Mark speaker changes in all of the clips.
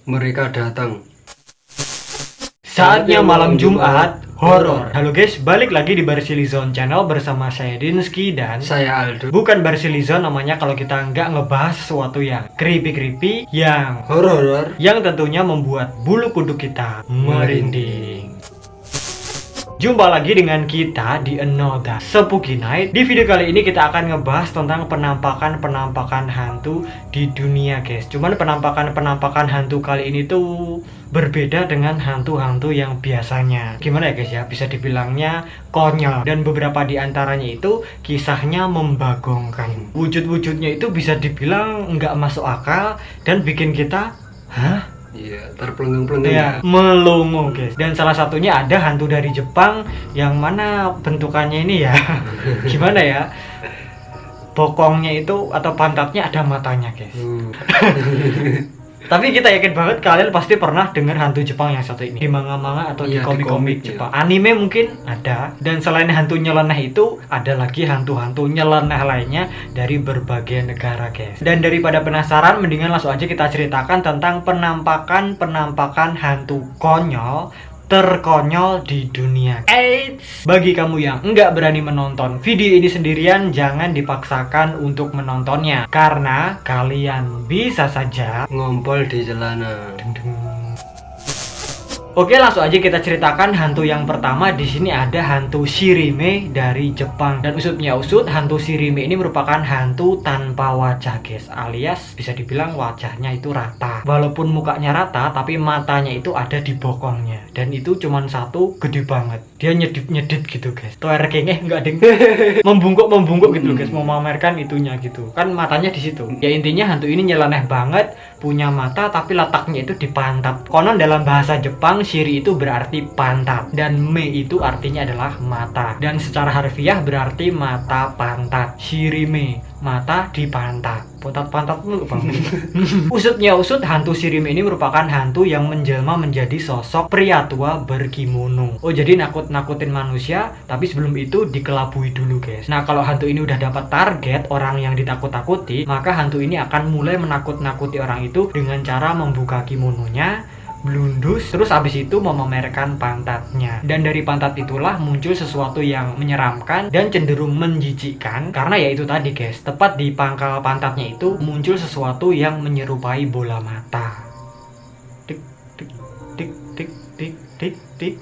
Speaker 1: Mereka datang.
Speaker 2: Saatnya malam Jumat horor. Halo guys, balik lagi di Barsilizon Channel bersama saya Dinski dan
Speaker 1: Saya Aldo.
Speaker 2: bukan Barsilizon namanya kalau kita nggak ngebahas sesuatu yang creepy, yang
Speaker 1: Horor.
Speaker 2: yang tentunya membuat bulu kuduk kita merinding. Jumpa lagi dengan kita di Another Spooky Night. Di video kali ini kita akan ngebahas tentang penampakan hantu di dunia guys. Cuman penampakan hantu kali ini tuh berbeda dengan hantu-hantu yang biasanya. Gimana ya guys ya, bisa dibilangnya konyol. Dan beberapa di antaranya itu kisahnya membagongkan. Wujud-wujudnya itu bisa dibilang nggak masuk akal dan bikin kita hah?
Speaker 1: Iya, terpelenggang-pelenggang.
Speaker 2: Ya, melongo guys. Dan salah satunya ada hantu dari Jepang yang mana bentukannya ini ya gimana ya, bokongnya itu atau pantatnya ada matanya guys. Tapi kita yakin banget kalian pasti pernah dengar hantu Jepang yang satu ini di manga-manga atau
Speaker 1: Iya,
Speaker 2: di komik-komik
Speaker 1: di komik,
Speaker 2: Jepang. Anime mungkin ada. Dan selain hantu nyeleneh itu ada lagi hantu-hantu nyeleneh lainnya dari berbagai negara guys. Dan daripada penasaran, mendingan langsung aja kita ceritakan tentang penampakan hantu konyol terkonyol di dunia. Eits, bagi kamu yang enggak berani menonton video ini sendirian, jangan dipaksakan untuk menontonnya karena kalian bisa saja
Speaker 1: Ngompol di celana.
Speaker 2: Oke, langsung aja kita ceritakan hantu yang pertama. Di sini ada hantu Shirime dari Jepang. Dan usutnya usut, hantu Shirime ini merupakan hantu tanpa wajah, guys. Alias bisa dibilang wajahnya itu rata. Walaupun mukanya rata, tapi matanya itu ada di bokongnya. Dan itu cuma satu, gede banget. Dia nyedip-nyedip gitu, guys. Tuh kengeh enggak ding. Membungkuk gitu, guys. Memamerkan itunya gitu. Kan matanya di situ. Ya intinya hantu ini nyeleneh banget, punya mata tapi letaknya itu di pantat. Konon dalam bahasa Jepang Shiri itu berarti pantat dan me itu artinya adalah mata, dan secara harfiah berarti mata pantat. Shirime, mata di pantat. Pantat lu bang. Usutnya usut, hantu Shirime ini merupakan hantu yang menjelma menjadi sosok pria tua berkimono. Oh, jadi nakut-nakutin manusia, tapi sebelum itu dikelabui dulu guys. Nah, kalau hantu ini udah dapat target orang yang ditakut-takuti, maka hantu ini akan mulai menakut-nakuti orang itu dengan cara membuka kimononya, blundus, terus abis itu memamerkan pantatnya. Dan dari pantat itulah muncul sesuatu yang menyeramkan dan cenderung menjijikkan, karena ya itu tadi guys, tepat di pangkal pantatnya itu muncul sesuatu yang menyerupai bola mata. Tik tik tik tik tik tik tik.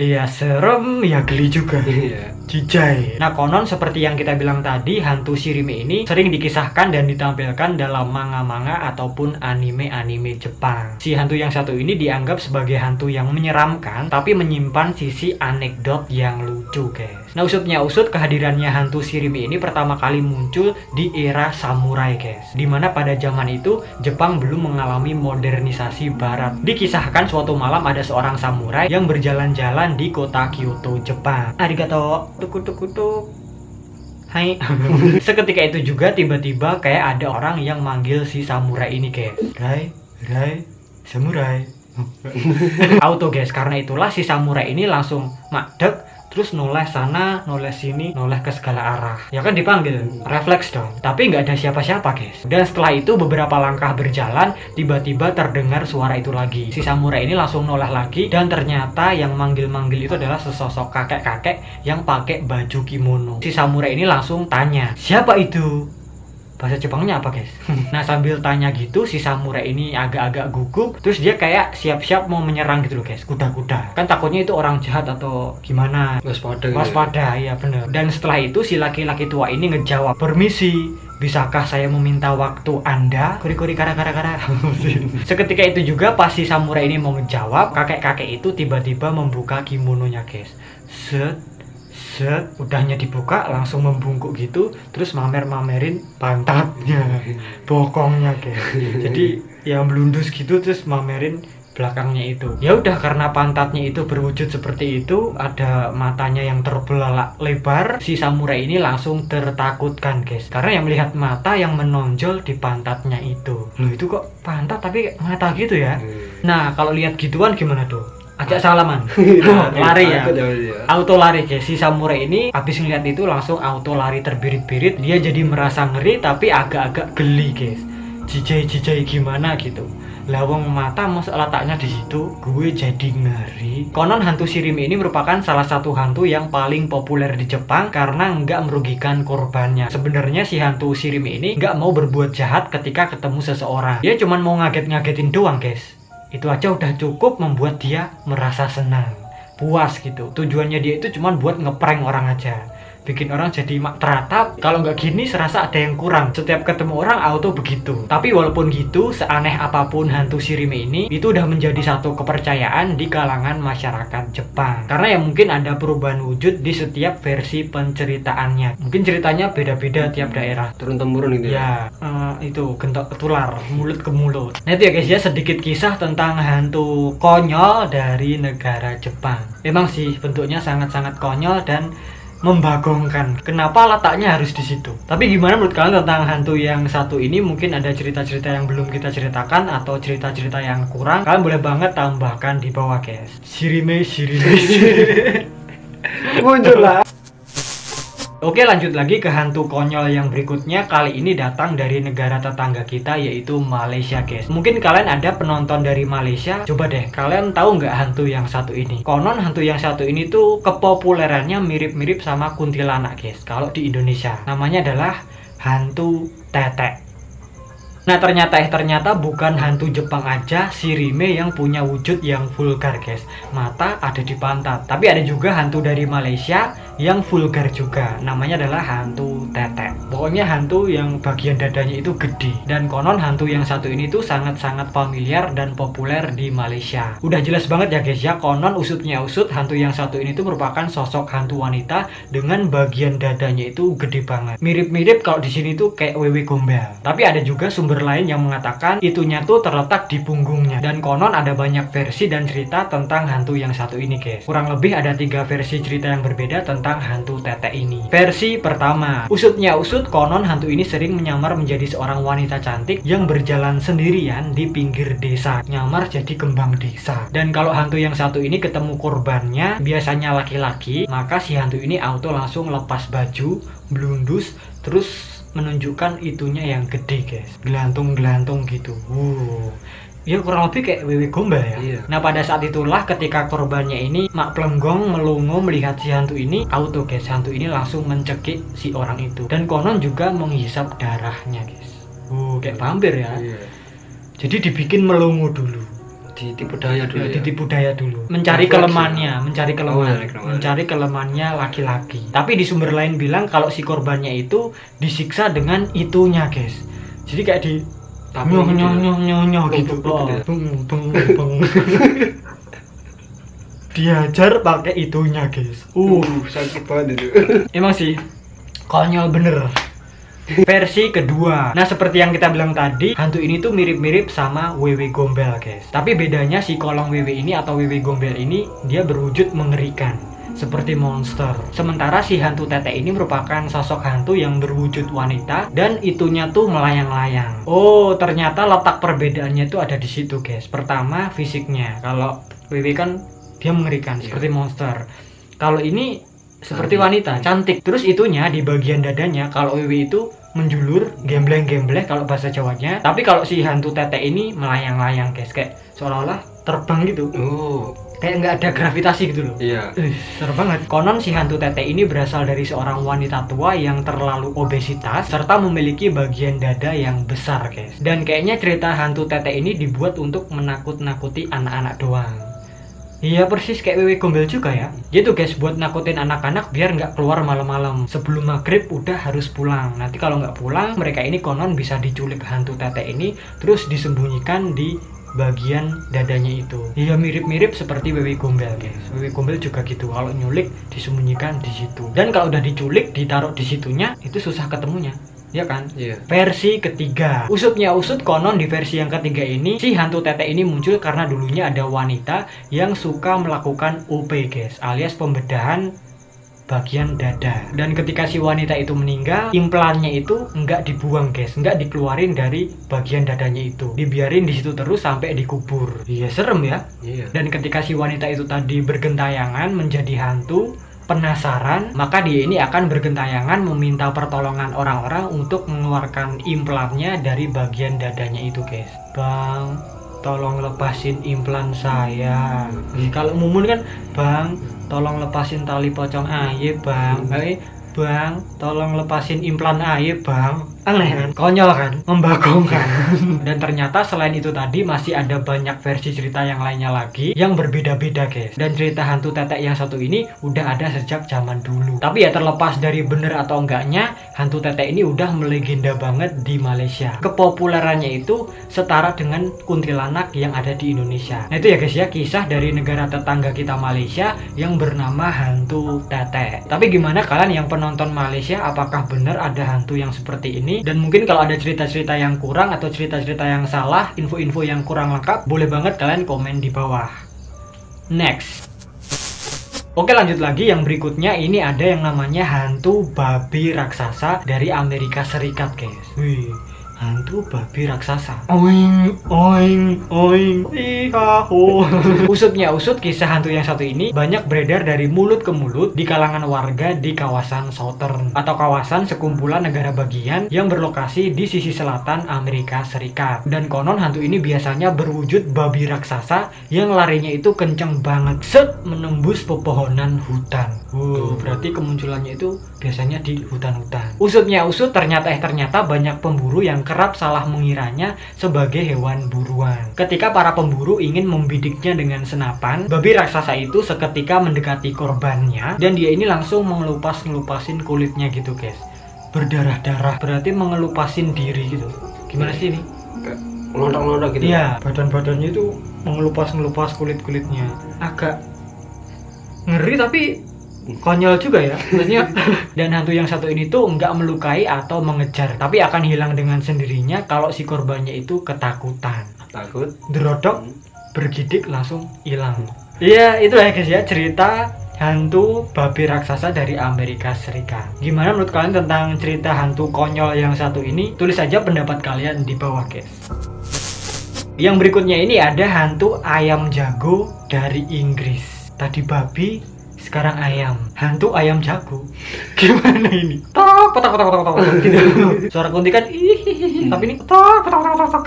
Speaker 2: Iya, serem ya, geli juga.
Speaker 1: Iya.
Speaker 2: Jijai. Nah, konon seperti yang kita bilang tadi, hantu Shirime ini sering dikisahkan dan ditampilkan dalam manga-manga ataupun anime-anime Jepang. Si hantu yang satu ini dianggap sebagai hantu yang menyeramkan, tapi menyimpan sisi anekdot yang lucu, guys. Nah, usutnya usut, kehadirannya hantu Shirime ini pertama kali muncul di era samurai, guys. Dimana pada zaman itu Jepang belum mengalami modernisasi barat. Dikisahkan suatu malam ada seorang samurai yang berjalan-jalan di kota Kyoto, Jepang. Arigato. Tuk-tuk-tuk. Hai. Seketika itu juga tiba-tiba kayak ada orang yang manggil si samurai ini guys. Rai, samurai. Auto guys, karena itulah si samurai ini langsung madeg, terus noleh sana, noleh sini, noleh ke segala arah. Ya kan dipanggil, refleks dong. Tapi nggak ada siapa-siapa guys. Dan setelah itu beberapa langkah berjalan, tiba-tiba terdengar suara itu lagi. Si samurai ini langsung noleh lagi, dan ternyata yang manggil-manggil itu adalah sesosok kakek-kakek yang pakai baju kimono. Si samurai ini langsung tanya, siapa itu? Bahasa Jepangnya apa guys? Nah, sambil tanya gitu, si samurai ini agak-agak gugup, terus dia kayak siap-siap mau menyerang gitu loh guys, kuda-kuda. Kan takutnya itu orang jahat atau gimana. Waspada, ya bener. Dan setelah itu si laki-laki tua ini ngejawab, permisi, bisakah saya meminta waktu Anda? Kuri-kuri kara-kara-kara. Seketika itu juga pas si samurai ini mau menjawab, kakek-kakek itu tiba-tiba membuka kimononya guys. Set, udahnya dibuka langsung membungkuk gitu, terus mamerin pantatnya, bokongnya guys. Jadi yang blundus gitu, terus mamerin belakangnya itu. Ya udah, karena pantatnya itu berwujud seperti itu, ada matanya yang terbelalak lebar, si samurai ini langsung tertakutkan guys, karena yang melihat mata yang menonjol di pantatnya itu. Loh, itu kok pantat tapi mata gitu ya. Nah, kalau lihat gituan gimana tuh? Ajak salaman. Lari ya. Auto lari guys. Si samurai ini habis ngeliat itu langsung auto lari terbirit-birit. Dia jadi merasa ngeri tapi agak-agak geli guys. jijai gimana gitu. Lawang mata masa letaknya di situ, gue jadi ngeri. Konon hantu Shirime ini merupakan salah satu hantu yang paling populer di Jepang karena nggak merugikan korbannya. Sebenarnya si hantu Shirime ini nggak mau berbuat jahat ketika ketemu seseorang. Dia cuma mau ngaget-ngagetin doang, guys. Itu aja udah cukup membuat dia merasa senang, puas gitu. Tujuannya dia itu cuma buat ngeprank orang aja, bikin orang jadi mak teratap. Kalau nggak gini serasa ada yang kurang. Setiap ketemu orang auto begitu. Tapi walaupun gitu, seaneh apapun hantu Shirime ini, itu udah menjadi satu kepercayaan di kalangan masyarakat Jepang. Karena ya mungkin ada perubahan wujud di setiap versi penceritaannya. Mungkin ceritanya beda-beda tiap daerah.
Speaker 1: Turun-temurun gitu
Speaker 2: Ya, itu gentok ketular, mulut ke mulut. Nah itu ya guys ya, sedikit kisah tentang hantu konyol dari negara Jepang. Memang sih bentuknya sangat-sangat konyol dan membagongkan. Kenapa letaknya harus di situ? Tapi gimana menurut kalian tentang hantu yang satu ini? Mungkin ada cerita-cerita yang belum kita ceritakan atau cerita-cerita yang kurang. Kalian boleh banget tambahkan di bawah, guys. Shirime.
Speaker 1: muncul lah.
Speaker 2: Oke, lanjut lagi ke hantu konyol yang berikutnya. Kali ini datang dari negara tetangga kita, yaitu Malaysia, guys. Mungkin kalian ada penonton dari Malaysia. Coba deh, kalian tahu nggak hantu yang satu ini? Konon hantu yang satu ini tuh kepopulerannya mirip-mirip sama kuntilanak, guys. Kalau di Indonesia, namanya adalah hantu tetek. Nah ternyata bukan hantu Jepang aja Shirime yang punya wujud yang vulgar, guys. Mata ada di pantat. Tapi ada juga hantu dari Malaysia yang vulgar juga. Namanya adalah hantu tetek. Pokoknya hantu yang bagian dadanya itu gede. Dan konon hantu yang satu ini tuh sangat-sangat familiar dan populer di Malaysia. Udah jelas banget ya guys ya, konon usutnya usut hantu yang satu ini tuh merupakan sosok hantu wanita dengan bagian dadanya itu gede banget. Mirip-mirip kalau di sini tuh kayak wewe gombel. Tapi ada juga sumber lain yang mengatakan itunya tuh terletak di punggungnya. Dan konon ada banyak versi dan cerita tentang hantu yang satu ini, guys. Kurang lebih ada 3 versi cerita yang berbeda tentang hantu tetek ini. Versi pertama, usutnya usut, konon hantu ini sering menyamar menjadi seorang wanita cantik yang berjalan sendirian di pinggir desa, nyamar jadi kembang desa. Dan kalau hantu yang satu ini ketemu korbannya, biasanya laki-laki, maka si hantu ini auto langsung lepas baju, blundus, terus menunjukkan itunya yang gede, guys. Gelantung-gelantung gitu. Ya kurang lebih kayak wewe gombal ya.
Speaker 1: Iya.
Speaker 2: Nah pada saat itulah ketika korbannya ini mak plenggong melongo melihat si hantu ini, auto guys, hantu ini langsung mencekik si orang itu. Dan konon juga menghisap darahnya, guys. Kayak vampir ya.
Speaker 1: Iya.
Speaker 2: Jadi dibikin melongo dulu.
Speaker 1: Ditipu daya dulu.
Speaker 2: Ditipu daya dulu. Mencari kelemahannya, mencari kelemahannya laki-laki. Tapi di sumber lain bilang kalau si korbannya itu disiksa dengan itunya, guys. Jadi kayak di nyoh gitu. Diajar pakai itunya, guys.
Speaker 1: Sakit banget itu.
Speaker 2: Emang sih konyol bener. Versi kedua. Nah seperti yang kita bilang tadi, hantu ini tuh mirip-mirip sama wewe gombel, guys. Tapi bedanya si kolong wewe ini atau wewe gombel ini dia berwujud mengerikan seperti monster. Sementara si hantu tetek ini merupakan sosok hantu yang berwujud wanita dan itunya tuh melayang-layang. Oh, ternyata letak perbedaannya tuh ada di situ, guys. Pertama, fisiknya. Kalau wewe kan dia mengerikan seperti monster. Kalau ini seperti wanita, cantik. Terus itunya di bagian dadanya, kalau wewe itu menjulur, gembleng-gembleng kalau bahasa Jawanya. Tapi kalau si hantu tetek ini melayang-layang, guys, kayak seolah-olah terbang gitu. Kayak nggak ada gravitasi gitu loh.
Speaker 1: Iya.
Speaker 2: Seru banget. Konon si hantu tetek ini berasal dari seorang wanita tua yang terlalu obesitas serta memiliki bagian dada yang besar, guys. Dan kayaknya cerita hantu tetek ini dibuat untuk menakut-nakuti anak-anak doang. Iya persis kayak wewe gombel juga ya. Gitu guys, buat nakutin anak-anak biar nggak keluar malam-malam. Sebelum maghrib udah harus pulang. Nanti kalau nggak pulang, mereka ini konon bisa diculik hantu tetek ini, terus disembunyikan di bagian dadanya itu. Iya mirip-mirip seperti wewe gombel, guys. Wewe gombel juga gitu. Kalau nyulik disembunyikan di situ. Dan kalau udah diculik, ditaruh di situnya, itu susah ketemunya. Ya kan?
Speaker 1: Iya.
Speaker 2: Versi ketiga. Usutnya usut, konon di versi yang ketiga ini si hantu tetek ini muncul karena dulunya ada wanita yang suka melakukan OP, guys, alias pembedahan bagian dada. Dan ketika si wanita itu meninggal, implannya itu nggak dibuang, guys, nggak dikeluarin dari bagian dadanya itu, dibiarin di situ terus sampai dikubur. Iya serem ya.
Speaker 1: Iya.
Speaker 2: Dan ketika si wanita itu tadi bergentayangan menjadi hantu, penasaran, maka dia ini akan bergentayangan meminta pertolongan orang-orang untuk mengeluarkan implannya dari bagian dadanya itu, guys. Bang, tolong lepasin implan saya. Kalau Mumun kan, Bang, tolong lepasin tali pocong aye, Bang. Bang, tolong lepasin implan aye, Bang. Aneh kan? Konyol kan? Membagongkan. Dan ternyata selain itu tadi masih ada banyak versi cerita yang lainnya lagi yang berbeda-beda, guys. Dan cerita hantu tetek yang satu ini udah ada sejak zaman dulu. Tapi ya terlepas dari bener atau enggaknya, hantu tetek ini udah melegenda banget di Malaysia. Kepopulerannya itu setara dengan kuntilanak yang ada di Indonesia. Nah itu ya guys ya, kisah dari negara tetangga kita Malaysia yang bernama hantu tetek. Tapi gimana kalian yang penonton Malaysia, apakah bener ada hantu yang seperti ini? Dan mungkin kalau ada cerita-cerita yang kurang atau cerita-cerita yang salah, info-info yang kurang lengkap, boleh banget kalian komen di bawah. Next. Oke, lanjut lagi, yang berikutnya ini ada yang namanya hantu babi raksasa dari Amerika Serikat, guys. Wih, hantu babi raksasa. Oing, oing, oing, ihaho. Usutnya usut, kisah hantu yang satu ini banyak beredar dari mulut ke mulut di kalangan warga di kawasan Southern atau kawasan sekumpulan negara bagian yang berlokasi di sisi selatan Amerika Serikat. Dan konon hantu ini biasanya berwujud babi raksasa yang larinya itu kenceng banget, set menembus pepohonan hutan. Berarti kemunculannya itu biasanya di hutan-hutan. Usutnya usut, ternyata banyak pemburu yang kerap salah mengiranya sebagai hewan buruan. Ketika para pemburu ingin membidiknya dengan senapan, babi raksasa itu seketika mendekati korbannya dan dia ini langsung mengelupas-ngelupasin kulitnya gitu, guys. Berdarah-darah, berarti mengelupasin diri gitu. Gimana sih ini?
Speaker 1: Ngelondak-ngelondak gitu.
Speaker 2: Iya, badan-badannya itu mengelupas-ngelupas kulit-kulitnya. Agak ngeri tapi konyol juga ya, maksudnya. Dan hantu yang satu ini tuh nggak melukai atau mengejar, tapi akan hilang dengan sendirinya kalau si korbannya itu ketakutan.
Speaker 1: Takut,
Speaker 2: Drodok, bergidik langsung hilang. Iya, itu ya guys ya, cerita hantu babi raksasa dari Amerika Serikat. Gimana menurut kalian tentang cerita hantu konyol yang satu ini? Tulis aja pendapat kalian di bawah, guys. Yang berikutnya ini ada hantu ayam jago dari Inggris. Tadi babi, sekarang ayam. Hantu ayam jago. Gimana ini? Tok tok tok tok tok gitu. Suara kunti kan ih, tapi ini tok tok tok tok tok.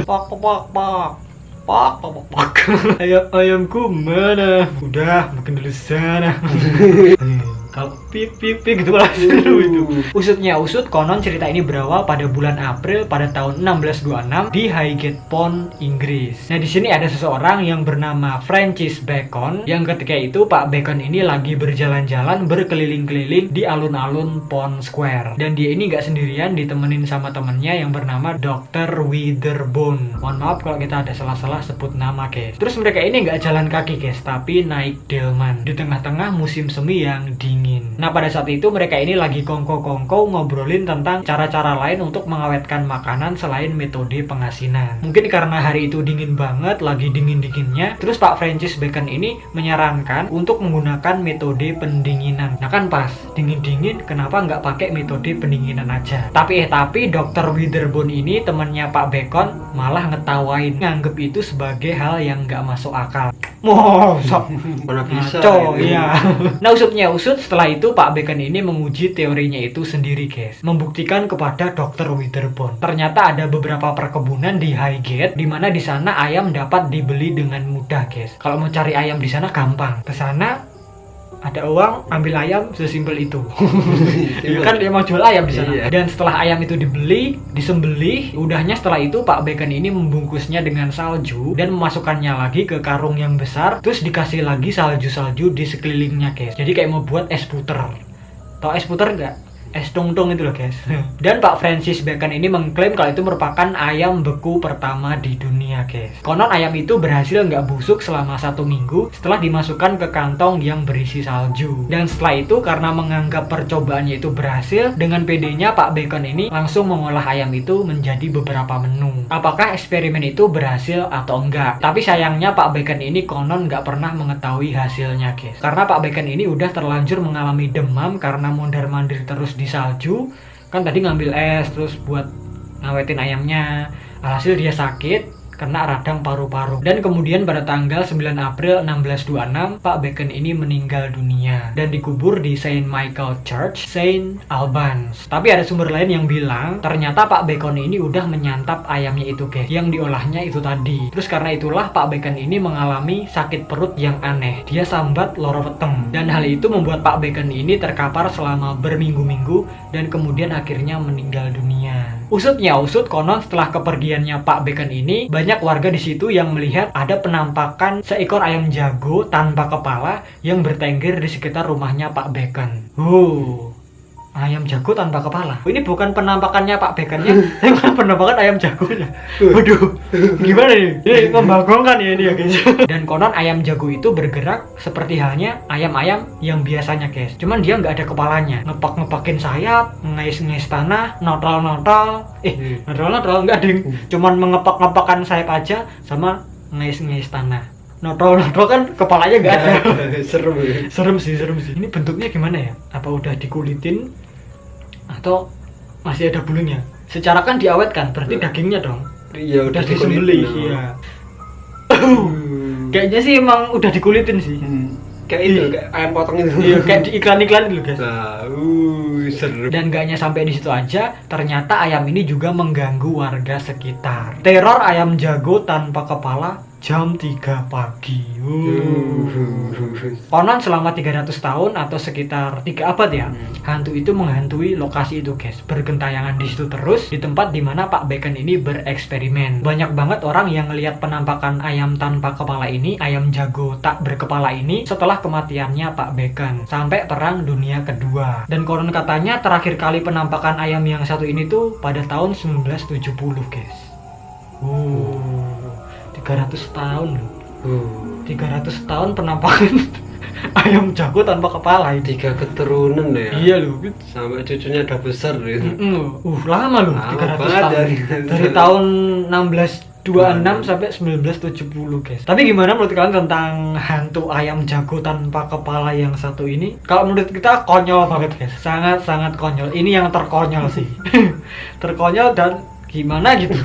Speaker 2: Pak pak pak. Pak pak pak. Ayamku mana? Udah makan dulu sana. Kalau pip pip pip gitu lah seru itu. Usutnya usut, konon cerita ini berawal pada bulan April pada tahun 1626 di Highgate Pond, Inggris. Nah di sini ada seseorang yang bernama Francis Bacon, yang ketika itu Pak Bacon ini lagi berjalan-jalan berkeliling-keliling di alun-alun Pond Square. Dan dia ini nggak sendirian, ditemenin sama temennya yang bernama Dr. Witherbone. Mohon maaf kalau kita ada salah-salah sebut nama, guys. Terus mereka ini nggak jalan kaki, guys, tapi naik delman di tengah-tengah musim semi yang dingin. Nah pada saat itu mereka ini lagi kongko-kongko ngobrolin tentang cara-cara lain untuk mengawetkan makanan selain metode pengasinan. Mungkin karena hari itu dingin banget, lagi dingin-dinginnya, terus Pak Francis Bacon ini menyarankan untuk menggunakan metode pendinginan. Nah kan pas dingin-dingin, kenapa nggak pakai metode pendinginan aja? Tapi Dr. Witherbone ini temannya Pak Bacon malah ngetawain, nganggep itu sebagai hal yang nggak masuk akal. Mosok
Speaker 1: mana bisa?
Speaker 2: Iya. Nah usutnya usut, setelah itu Pak Bacon ini menguji teorinya itu sendiri, guys. Membuktikan kepada Dr. Witherbone. Ternyata ada beberapa perkebunan di Highgate di mana di sana ayam dapat dibeli dengan mudah, guys. Kalau mau cari ayam di sana gampang. Ke sana ada uang, ambil ayam, sesimpel itu. Ya kan dia mau jual ayam di sana. Iya. Dan setelah ayam itu dibeli, disembelih, udahnya setelah itu Pak Bacon ini membungkusnya dengan salju dan memasukkannya lagi ke karung yang besar, terus dikasih lagi salju-salju di sekelilingnya, guys. Jadi kayak mau buat es puter. Tau es puter nggak? Es tong-tong itu loh, guys. Dan Pak Francis Bacon ini mengklaim kalau itu merupakan ayam beku pertama di dunia, guys. Konon ayam itu berhasil nggak busuk selama 1 minggu setelah dimasukkan ke kantong yang berisi salju. Dan setelah itu karena menganggap percobaannya itu berhasil, dengan pedenya Pak Bacon ini langsung mengolah ayam itu menjadi beberapa menu. Apakah eksperimen itu berhasil atau enggak? Tapi sayangnya Pak Bacon ini konon nggak pernah mengetahui hasilnya, guys. Karena Pak Bacon ini udah terlanjur mengalami demam karena mondar-mandir terus di salju. Kan tadi ngambil es terus buat ngawetin ayamnya, alhasil dia sakit kena radang paru-paru. Dan kemudian pada tanggal 9 April 1626, Pak Bacon ini meninggal dunia dan dikubur di Saint Michael Church, Saint Albans. Tapi ada sumber lain yang bilang ternyata Pak Bacon ini udah menyantap ayamnya itu guys, yang diolahnya itu tadi. Terus karena itulah Pak Bacon ini mengalami sakit perut yang aneh. Dia sambat loro weteng, dan hal itu membuat Pak Bacon ini terkapar selama berminggu-minggu dan kemudian akhirnya meninggal dunia. Usutnya usut, konon setelah kepergiannya Pak Bacon ini, banyak warga di situ yang melihat ada penampakan seekor ayam jago tanpa kepala yang bertengger di sekitar rumahnya Pak Bacon. Ayam jago tanpa kepala. Ini bukan penampakannya Pak Baconnya, tapi penampakan ayam jagonya. Waduh, gimana nih? Ini membagongkan ya ini ya guys. Dan konon ayam jago itu bergerak seperti halnya ayam-ayam yang biasanya guys. Cuman dia nggak ada kepalanya. Ngepak-ngepakin sayap, ngais-ngais tanah, notol-notol. Notol-notol nggak ding. Cuman mengepak-ngepakan sayap aja sama ngais-ngais tanah. Notol-notol kan kepalanya nggak ada. Serem sih. Ini bentuknya gimana ya? Apa udah dikulitin atau masih ada bulunya? Secara kan diawetkan, berarti dagingnya dong.
Speaker 1: Iya,
Speaker 2: udah disembelih. Iya. Kayaknya sih emang udah dikulitin sih.
Speaker 1: Kayak itu, kayak ayam potong itu.
Speaker 2: Iya, kayak di iklan-iklan dulu guys.
Speaker 1: Nah, seru.
Speaker 2: Dan gak hanya sampai di situ aja, ternyata ayam ini juga mengganggu warga sekitar. Teror ayam jago tanpa kepala jam 3 pagi. Konon selama 300 tahun atau sekitar 3 abad ya, hantu itu menghantui lokasi itu guys, bergentayangan di situ terus di tempat dimana Pak Bacon ini bereksperimen. Banyak banget orang yang ngelihat penampakan ayam tanpa kepala ini, ayam jago tak berkepala ini setelah kematiannya Pak Bacon sampai Perang Dunia Kedua. Dan konon katanya terakhir kali penampakan ayam yang satu ini tuh pada tahun 1970 guys. 300 tahun loh. 300 tahun penampakan ayam jago tanpa kepala itu.
Speaker 1: 3 keturunan ya.
Speaker 2: Iya loh.
Speaker 1: Sampai cucunya udah besar gitu.
Speaker 2: Lama loh. 300 tahun. Dari tahun 1626 sampai 1970 guys. Tapi gimana menurut kalian tentang hantu ayam jago tanpa kepala yang satu ini? Kalau menurut kita konyol banget guys. Sangat konyol. Ini yang terkonyol sih. Terkonyol dan gimana gitu.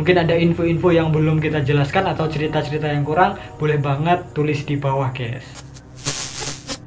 Speaker 2: Mungkin ada info-info yang belum kita jelaskan atau cerita-cerita yang kurang, boleh banget tulis di bawah guys.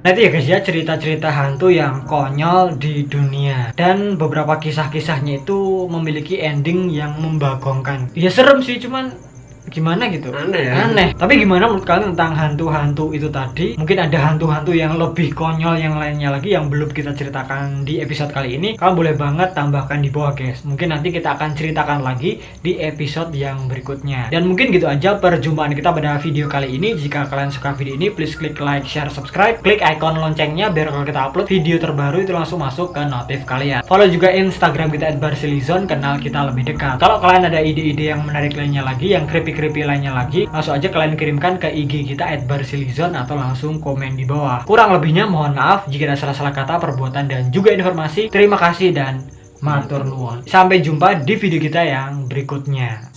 Speaker 2: Nah itu ya guys ya, cerita-cerita hantu yang konyol di dunia. Dan beberapa kisah-kisahnya itu memiliki ending yang membagongkan. Ya serem sih, cuman gimana gitu, aneh. Tapi gimana menurut kalian tentang hantu-hantu itu tadi? Mungkin ada hantu-hantu yang lebih konyol yang lainnya lagi yang belum kita ceritakan di episode kali ini. Kalian boleh banget tambahkan di bawah guys. Mungkin nanti kita akan ceritakan lagi di episode yang berikutnya. Dan mungkin gitu aja perjumpaan kita pada video kali ini. Jika kalian suka video ini, please klik like, share, subscribe, klik icon loncengnya biar kalau kita upload video terbaru itu langsung masuk ke notif kalian. Follow juga Instagram kita @barsilizon, kenal kita lebih dekat. Kalau kalian ada ide-ide yang menarik lainnya lagi, yang creepy lainnya lagi, langsung aja kalian kirimkan ke IG kita @barsilizon atau langsung komen di bawah. Kurang lebihnya mohon maaf jika ada salah-salah kata, perbuatan, dan juga informasi. Terima kasih dan matur nuwun. Sampai jumpa di video kita yang berikutnya.